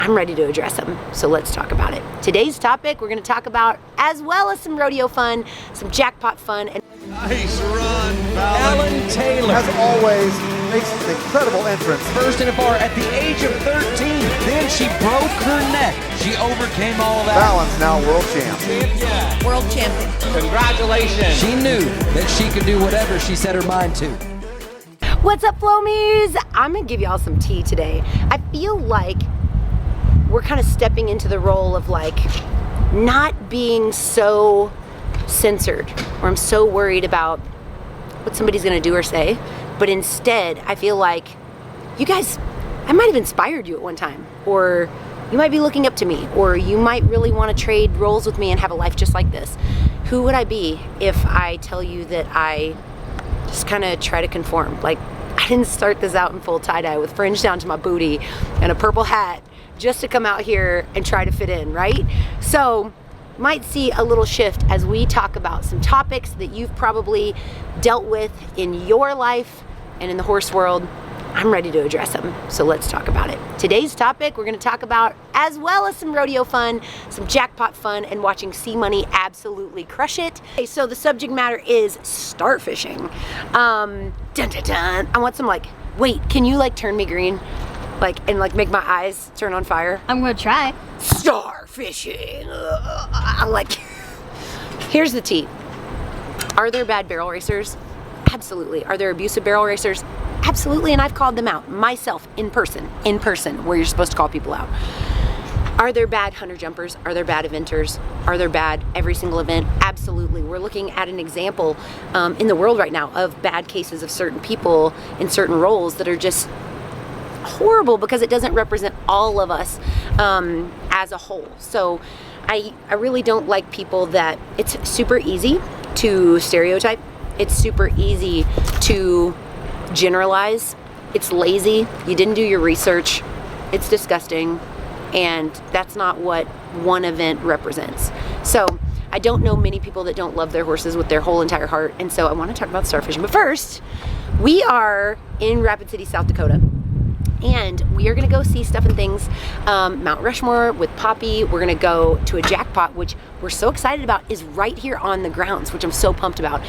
I'm ready to address them, so let's talk about it. Today's topic, we're gonna talk about, as well as some rodeo fun, some jackpot fun, and nice run, Fallon. Taylor. As always, makes an incredible entrance. First and far at the age of 13. Then she broke her neck. She overcame all that. Fallon's now world champ. World champion. Congratulations. She knew that she could do whatever she set her mind to. What's up, Flomies? I'm gonna give y'all some tea today. I feel like we're kind of stepping into the role of like not being so censored, or I'm so worried about what somebody's gonna do or say, but instead I feel like you guys, I might have inspired you at one time, or you might be looking up to me, or you might really want to trade roles with me and have a life just like this. Who would I be if I tell you that I just kind of try to conform? Like, I didn't start this out in full tie-dye with fringe down to my booty and a purple hat just to come out here and try to fit in, right? So might see a little shift as we talk about some topics that you've probably dealt with in your life and in the horse world. I'm ready to address them, so let's talk about it. Today's topic, we're gonna talk about, as well as some rodeo fun, some jackpot fun, and watching C Money absolutely crush it. Okay, so the subject matter is starfishing. Dun dun dun. I want some like, wait, can you like turn me green? And make my eyes turn on fire? I'm gonna try. Starfishing. Here's the tea. Are there bad barrel racers? Absolutely. Are there abusive barrel racers? Absolutely, and I've called them out myself in person, where you're supposed to call people out. Are there bad hunter jumpers? Are there bad eventers? Are there bad every single event? Absolutely. We're looking at an example in the world right now of bad cases of certain people in certain roles that are just horrible because it doesn't represent all of us as a whole. So I really don't like people that, it's super easy to stereotype. It's super easy to generalize. It's lazy. You didn't do your research. It's disgusting. And that's not what one event represents. So I don't know many people that don't love their horses with their whole entire heart. And so I want to talk about starfishing. But first, we are in Rapid City, South Dakota. And we are gonna go see stuff and things, Mount Rushmore with Poppy. We're gonna go to a jackpot, which we're so excited about, is right here on the grounds, which I'm so pumped about.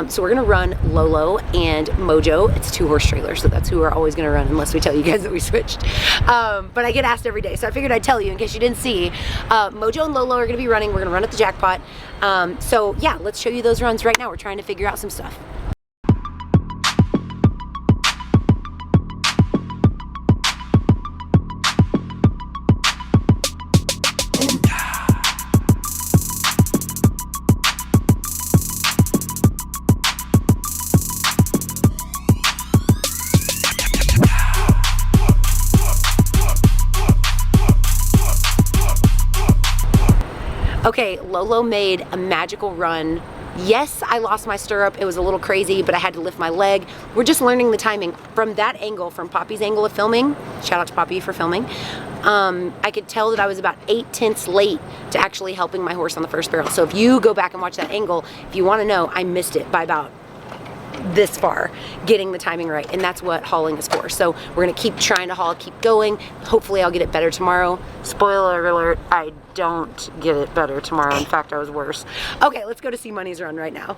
So we're gonna run Lolo and Mojo. It's 2 horse trailers, so that's who we're always gonna run unless we tell you guys that we switched. But I get asked every day, so I figured I'd tell you in case you didn't see. Mojo and Lolo are gonna be running. We're gonna run at the jackpot. So yeah, let's show you those runs right now. We're trying to figure out some stuff. Okay, Lolo made a magical run. Yes, I lost my stirrup. It was a little crazy, but I had to lift my leg. We're just learning the timing. From that angle, from Poppy's angle of filming, shout out to Poppy for filming, I could tell that I was about 8/10 late to actually helping my horse on the first barrel. So if you go back and watch that angle, if you wanna know, I missed it by about this far, getting the timing right, and that's what hauling is for. So we're gonna keep trying to haul, keep going. Hopefully I'll get it better tomorrow. Spoiler alert, I don't get it better tomorrow. In fact, I was worse. Okay, let's go to C Money's run right now.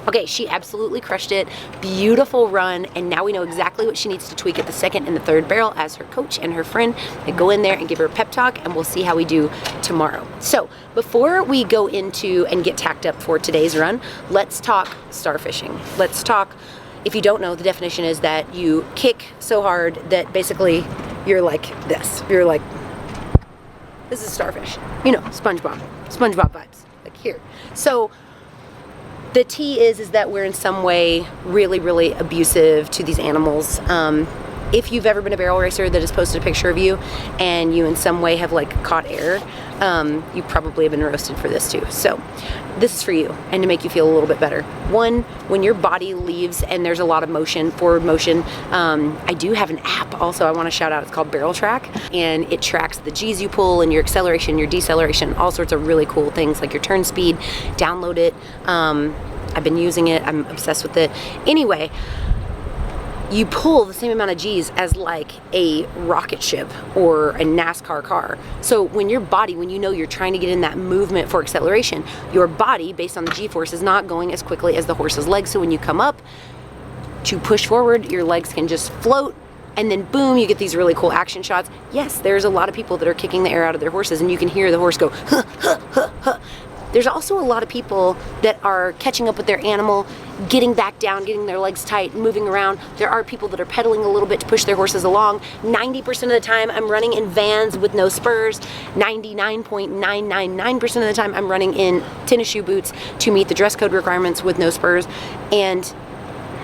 Okay, she absolutely crushed it. Beautiful run, and now we know exactly what she needs to tweak at the second and the third barrel as her coach and her friend. They go in there and give her a pep talk, and we'll see how we do tomorrow. So before we go into and get tacked up for today's run, let's talk starfishing. Let's talk, if you don't know, the definition is that you kick so hard that basically you're like this. You're like, this is starfish. You know, SpongeBob vibes, like here. So the T is that we're in some way really, really abusive to these animals. If you've ever been a barrel racer that has posted a picture of you and you in some way have like caught air, you probably have been roasted for this too. So this is for you and to make you feel a little bit better. One, when your body leaves and there's a lot of motion, forward motion, I do have an app also I want to shout out. It's called Barrel Track, and it tracks the G's you pull and your acceleration, your deceleration, all sorts of really cool things like your turn speed. Download it. I've been using it. I'm obsessed with it. Anyway, you pull the same amount of G's as like a rocket ship or a NASCAR car. So when your body, when you know you're trying to get in that movement for acceleration, your body, based on the G-force, is not going as quickly as the horse's legs. So when you come up to push forward, your legs can just float, and then boom, you get these really cool action shots. Yes, there's a lot of people that are kicking the air out of their horses, and you can hear the horse go, huh, huh, huh, huh. There's also a lot of people that are catching up with their animal, getting back down, getting their legs tight, moving around. There are people that are pedaling a little bit to push their horses along. 90% of the time I'm running in Vans with no spurs. 99.999% of the time I'm running in tennis shoe boots to meet the dress code requirements with no spurs, and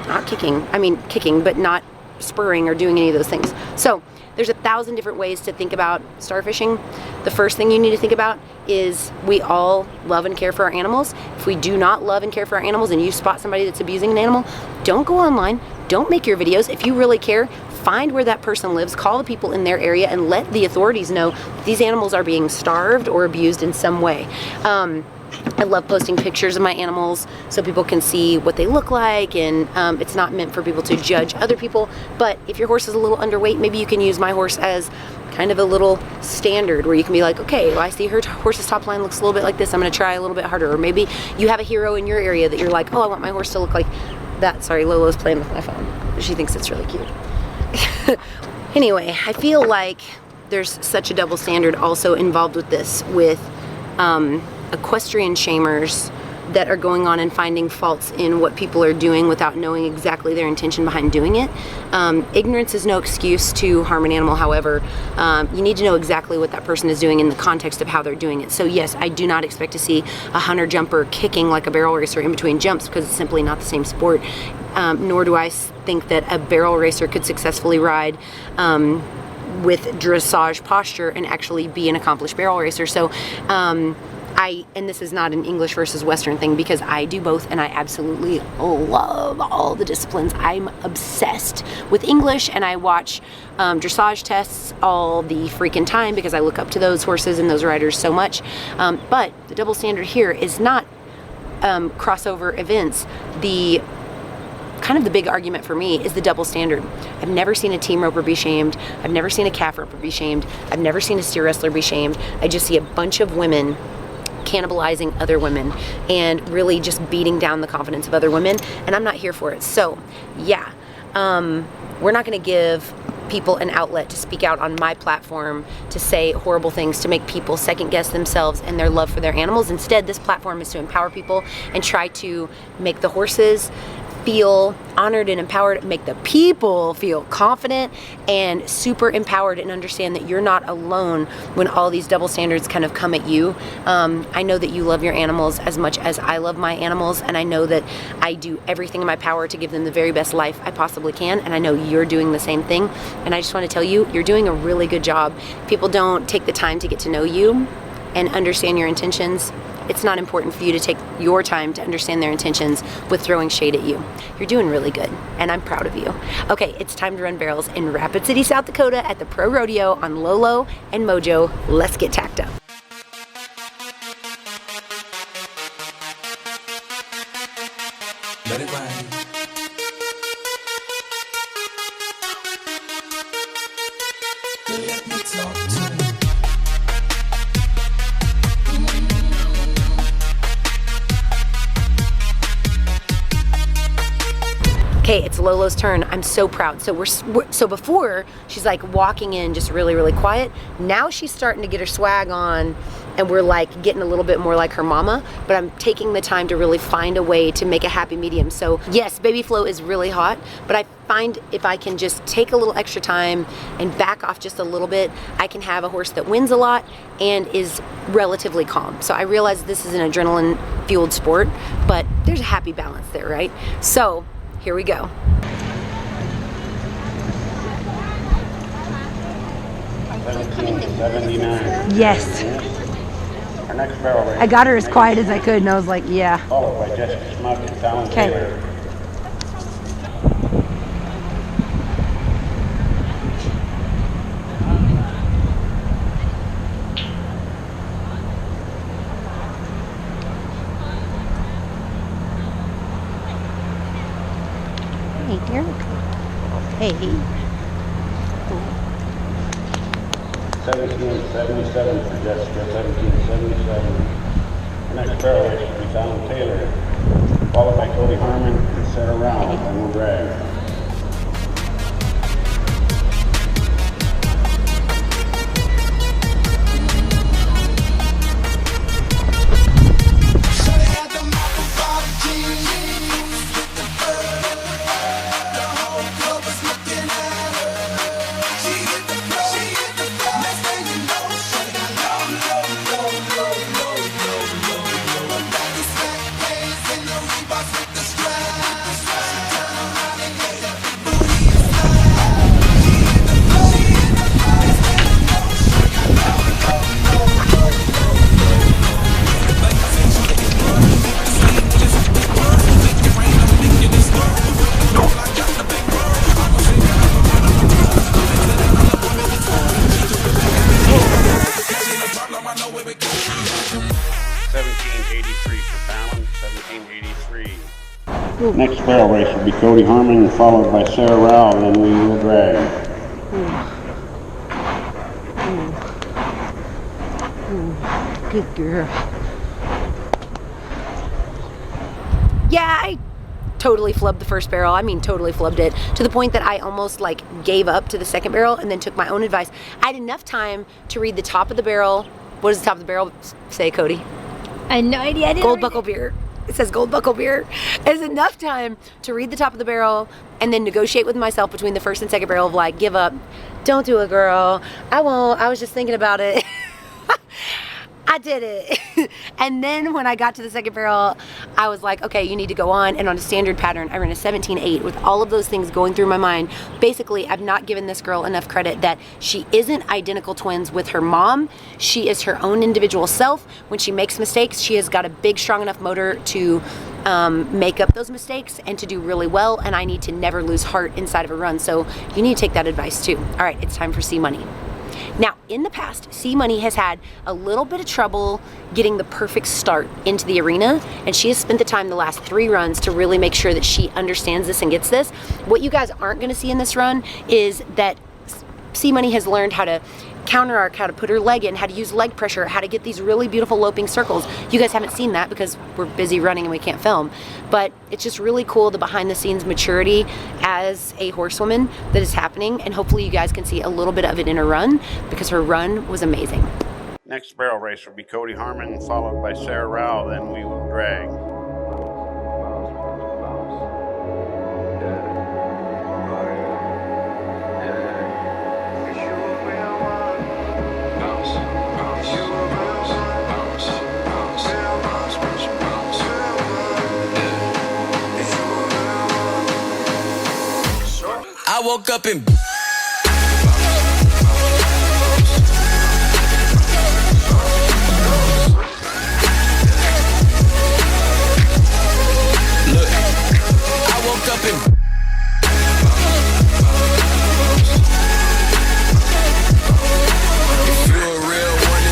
not kicking. I mean kicking, but not spurring or doing any of those things. So there's 1,000 different ways to think about starfishing. The first thing you need to think about is we all love and care for our animals. If we do not love and care for our animals and you spot somebody that's abusing an animal, don't go online, don't make your videos. If you really care, find where that person lives, call the people in their area, and let the authorities know these animals are being starved or abused in some way. I love posting pictures of my animals so people can see what they look like, and it's not meant for people to judge other people, but if your horse is a little underweight, maybe you can use my horse as kind of a little standard where you can be like, okay, well, I see her horse's top line looks a little bit like this, I'm going to try a little bit harder. Or maybe you have a hero in your area that you're like, oh, I want my horse to look like that. Sorry, Lolo's playing with my phone. She thinks it's really cute. Anyway, I feel like there's such a double standard also involved with this, with equestrian shamers that are going on and finding faults in what people are doing without knowing exactly their intention behind doing it. Ignorance is no excuse to harm an animal. However, you need to know exactly what that person is doing in the context of how they're doing it. So yes, I do not expect to see a hunter jumper kicking like a barrel racer in between jumps, because it's simply not the same sport. Nor do I think that a barrel racer could successfully ride with dressage posture and actually be an accomplished barrel racer. So and this is not an English versus Western thing, because I do both and I absolutely love all the disciplines. I'm obsessed with English, and I watch dressage tests all the freaking time because I look up to those horses and those riders so much. But the double standard here is not crossover events. The kind of the big argument for me is the double standard. I've never seen a team roper be shamed. I've never seen a calf roper be shamed. I've never seen a steer wrestler be shamed. I just see a bunch of women cannibalizing other women and really just beating down the confidence of other women, and I'm not here for it. So yeah, we're not going to give people an outlet to speak out on my platform to say horrible things, to make people second guess themselves and their love for their animals. Instead, this platform is to empower people and try to make the horses feel honored and empowered, make the people feel confident and super empowered, and understand that you're not alone when all these double standards kind of come at you. I know that you love your animals as much as I love my animals, and I know that I do everything in my power to give them the very best life I possibly can, and I know you're doing the same thing. And I just want to tell you, you're doing a really good job. People don't take the time to get to know you and understand your intentions. It's not important for you to take your time to understand their intentions with throwing shade at you. You're doing really good, and I'm proud of you. Okay, it's time to run barrels in Rapid City, South Dakota at the Pro Rodeo on Lolo and Mojo. Let's get tacked up. Let it ride. Let me talk to you. Okay, it's Lolo's turn. I'm so proud. So before, she's like walking in just really, really quiet. Now she's starting to get her swag on, and we're like getting a little bit more like her mama, but I'm taking the time to really find a way to make a happy medium. So yes, BABYFLO is really hot, but I find if I can just take a little extra time and back off just a little bit, I can have a horse that wins a lot and is relatively calm. So I realize this is an adrenaline fueled sport, but there's a happy balance there, right? So here we go. Yes. next barrel race. I got her as quiet as I could, and I was like, yeah. Followed by Jessica Smug and Fallon Taylor. Hey, here. Hey. 1777 for Jessica, 1777. The next barrel race will be Fallon Taylor, followed by Cody Harmon and Sarah Rowell, and we'll drag. Next barrel race will be Cody Harmon, followed by Sarah Rowell, and we will drag. Good girl. Yeah, I totally flubbed the first barrel. I mean, totally flubbed it to the point that I almost like gave up to the second barrel and then took my own advice. I had enough time to read the top of the barrel. What does the top of the barrel say, Cody? I had no idea. I didn't Gold read buckle beer. It says gold buckle beer. It's enough time to read the top of the barrel and then negotiate with myself between the first and second barrel of like, give up. Don't do it, girl. I won't. I was just thinking about it. I did it. And then when I got to the second barrel, I was like, okay, you need to go on. And on a standard pattern, I ran a 17.8 with all of those things going through my mind. Basically, I've not given this girl enough credit that she isn't identical twins with her mom. She is her own individual self. When she makes mistakes, she has got a big, strong enough motor to make up those mistakes and to do really well. And I need to never lose heart inside of a run. So you need to take that advice too. All right, it's time for C Money. Now, in the past, C Money has had a little bit of trouble getting the perfect start into the arena, and she has spent the time the last 3 runs to really make sure that she understands this and gets this. What you guys aren't going to see in this run is that C Money has learned how to counter arc, how to put her leg in, how to use leg pressure, how to get these really beautiful loping circles. You guys haven't seen that because we're busy running and we can't film, but it's just really cool, the behind the scenes maturity as a horsewoman that is happening, and hopefully you guys can see a little bit of it in her run because her run was amazing. Next barrel race will be Cody Harmon, followed by Sarah Rowell, then we will drag. I woke up in look, I woke up in if you a real one,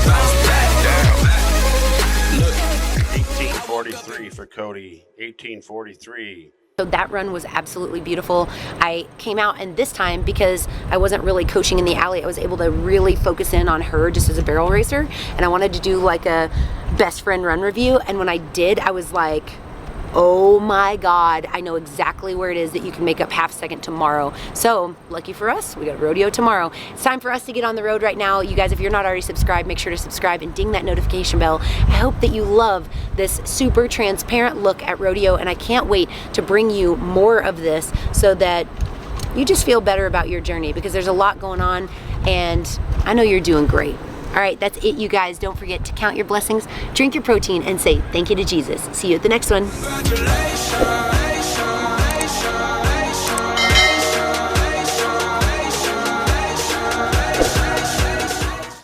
bounce back down. Look, 1843 for Cody, 1843. So that run was absolutely beautiful. I came out, and this time, because I wasn't really coaching in the alley, I was able to really focus in on her just as a barrel racer, and I wanted to do like a best friend run review, and when I did, I was like, oh my God, I know exactly where it is that you can make up half a second tomorrow. So lucky for us, we got rodeo tomorrow. It's time for us to get on the road right now. You guys, if you're not already subscribed, make sure to subscribe and ding that notification bell. I hope that you love this super transparent look at rodeo, and I can't wait to bring you more of this so that you just feel better about your journey, because there's a lot going on and I know you're doing great. All right, that's it, you guys. Don't forget to count your blessings, drink your protein, and say thank you to Jesus. See you at the next one. congratulations.